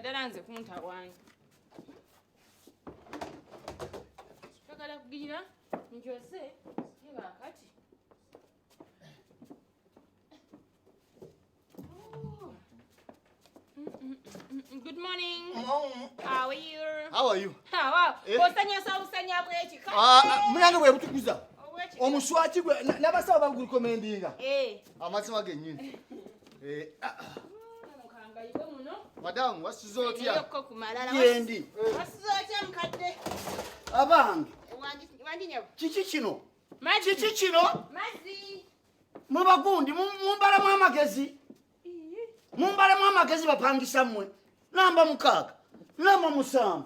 ddala nze kuntawanyi. Twagala kugira njose kiba kati. Good morning. How are you? How are you? Wow. Osanya bwechi. Muyange bwe butukuza. Omuswaki gwe nabasawo bagulikomendinga. Amazima genyini. Mukanga yiwe muno. Madam, wasizotya? Yokko kumalala. Yendi. Wasizotya mukadde. Abange. Wandinyo. Kiki kino? Mazi. Kiki kino? Mazi. Mubagundi mumbala mu amagezi. Mumbala mu amagezi bapangisa mmwe. Namba 6. Namba 7.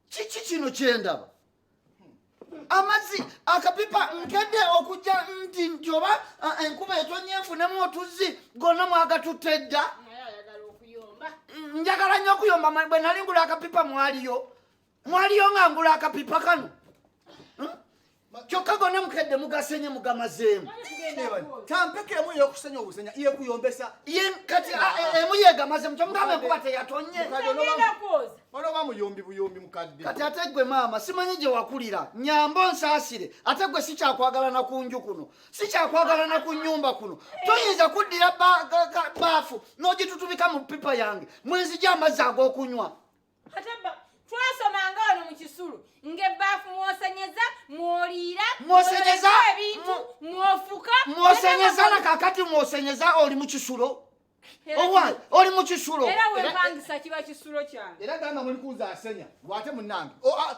Kiki kino kyendaba? Amazi akapipa nkede okujja nti njoba enkuba etonyefu ne motuzi gonna mwagatutedda. Njagala nnyo okuyomba bwe nalingula akapipa mwaliyo nga ngula akapipa kano. Kyokka gonna mukedde mugasenye mugamazeemu. Tampeke emu yokusenya obusenya iye kuyombesa. Iye kati emu yegamazeemu kyomugambe enkuba teyatonye. Ono bamuyombi buyombi mukadde. Kati ate gwe maama simanyi gye wakulira. Nyambo nsaasire. Ate gwe sikyakwagala na kunju kuno. Sikyakwagala na kunyumba kuno. Toyinza kuddira baafu n'ogitutubika mu pipa yange. Mwenzija amazzi ag'okunywa. Twasomanga wano mu kisulu ng'ebbaafu mwosenyeza mwoliira mwosenyeza ebintu mwofuka mwosenyeza na kakati mwosenyeza oli mu kisulo owa oli mu kisulo era wepangisa kiba kisulo kyange era gamba muli kuza asenya wate munange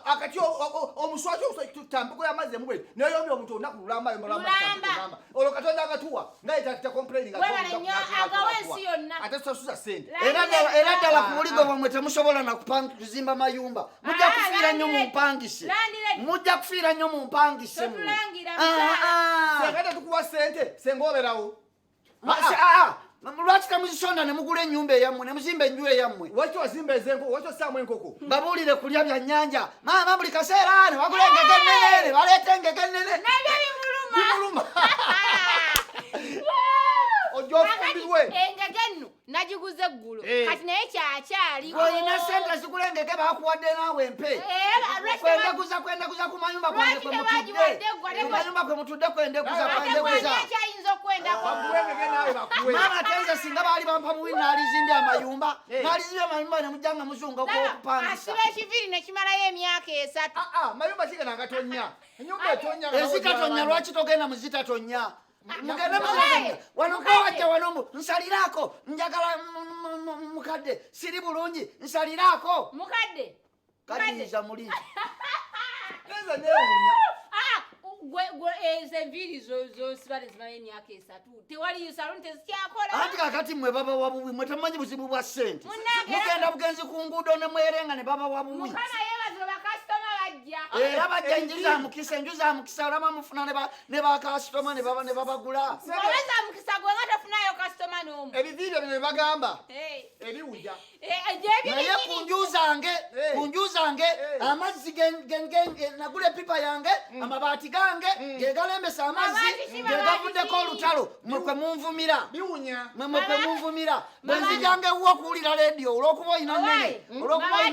akati omuswaki tutambuko y'amazzi mubwe neyombi omuntu onaku lulamba yombalamba olwo katonda agatuwa naye takita complaining agawensi yonna ate sasuza sente era ddala ku buligo bwamwe temusobola nakuzimba mayumba mujja kufiira nnyo mu mpangise mujja kufiira nnyo mu mpangise sekate tukuwa sente sengooberawo lwaki temuzisonda ne mugula ennyumba eyammwe ne muzimba enju eyammwe waki wazimba ezenko waki osaamu enkoko babuulire kulya bya nnyanja maama buli kaseera ne bagula engege ennene ne baleeta engege ennene nabyo bimuluma ojja ofumbirwe engege nno nagiguze eggulu kati naye kyakyali olina sente zigula engege baakuwadde naawe empe kwendeguza ku mayumba kwange kwe mutudde kwendeguza maama tenze singa baali bampa muwi naalizimbye amayumba ne mujjanga muzunga okupangisa asiba ekiviri ne kimalayo emyaka 3 mayumba kigenda nga tonya ennyumba etonya ezitatonya lwaki togenda muzitatonya mugende muzitatonya wano kawajja wano nsaliraako njagala mukadde siri bulungi nsaliraako mukadde kaddiza muli neza neewuunya gwe enviri zosiba nezimala emyaka 3 tewali saluni tezikyakola anti kakati mwe baba wabubi mwe temanyi buzibu bwa sente mugenda bugenzi ku nguudo ne mwerenga ne baba wabubi mukama yeebazibwe bakasitoma bajja era bajja enju za mukisa olaba mufuna ne bakasitoma ne babagula obeza mukisa gwe nga tofunayo kasitoma n'omu ebiviirio bino byebagamba ebiwuja naye ku nju zange amazzi nagula epipa yange amabaati gange gegalembesa amazzi gegavuddeko olutalo mwe kwe munvumira bwe nzijanga ewuwa okuwulira leediyo olw'okuba olina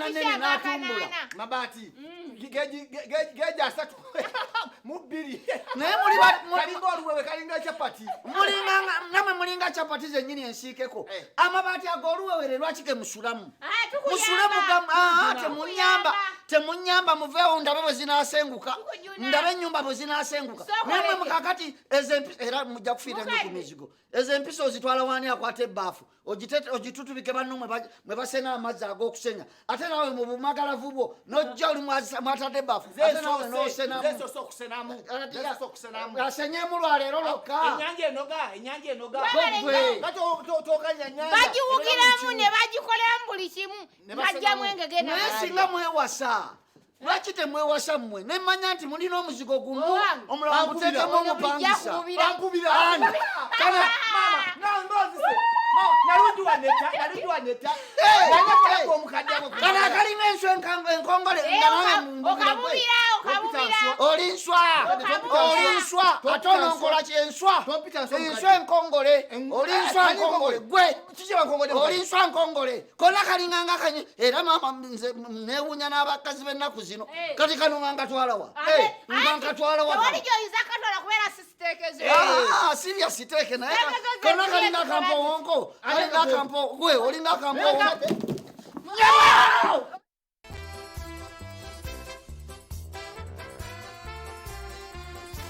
nnene n'atumbula mabaati geja 3 mu 2 naye kalinga oluwewe kalinga chapati namwe mulinga chapati zennyini ensiikeko amabaati ag'oluwewere lwaki gemusulamu musule temunyamba muveewo ndabe bwe zinaasenguka ndabe ennyumba bwe zinaasenguka namwe mukakati era mujja kufiira nnyo ku mizigo ezo empisa ozitwala waani akwata ebbaafu ogitutubike banno mwe basena amazzi ag'okusenya ate nawe mu bumagalavu bwo n'ojja oli mwatadde ebbaafu ate nawe n'osenamu asenyemu lwaleero lokka enyanja enoga bagiwugiramu ne bagikoleramu buli kimu bajjamu engege naye singa mwewasa lwaki temwewasa mmwe nemmanya nti mulina omuzigo gumu omulala muteekemu omupangisa kana akalinga enswa enkongole nga nange okabubira Olinswa. Olinswa. Atono nkola kyenswa. Enswa enkongole. Olinswa enkongole. Gwe. Olinswa enkongole. Kona kalinganga kanyi. Era mama nze newunya n'abakazi b'ennaku zino. Kati kano ngatwala wa. Ngatwala wa. Tewali gyoyinza katwala kubeera sisiteekezo. Sirya siteeke naye. Kona kalinga kampo wonko. Kalinga kampo. Gwe olinga kampo wonko.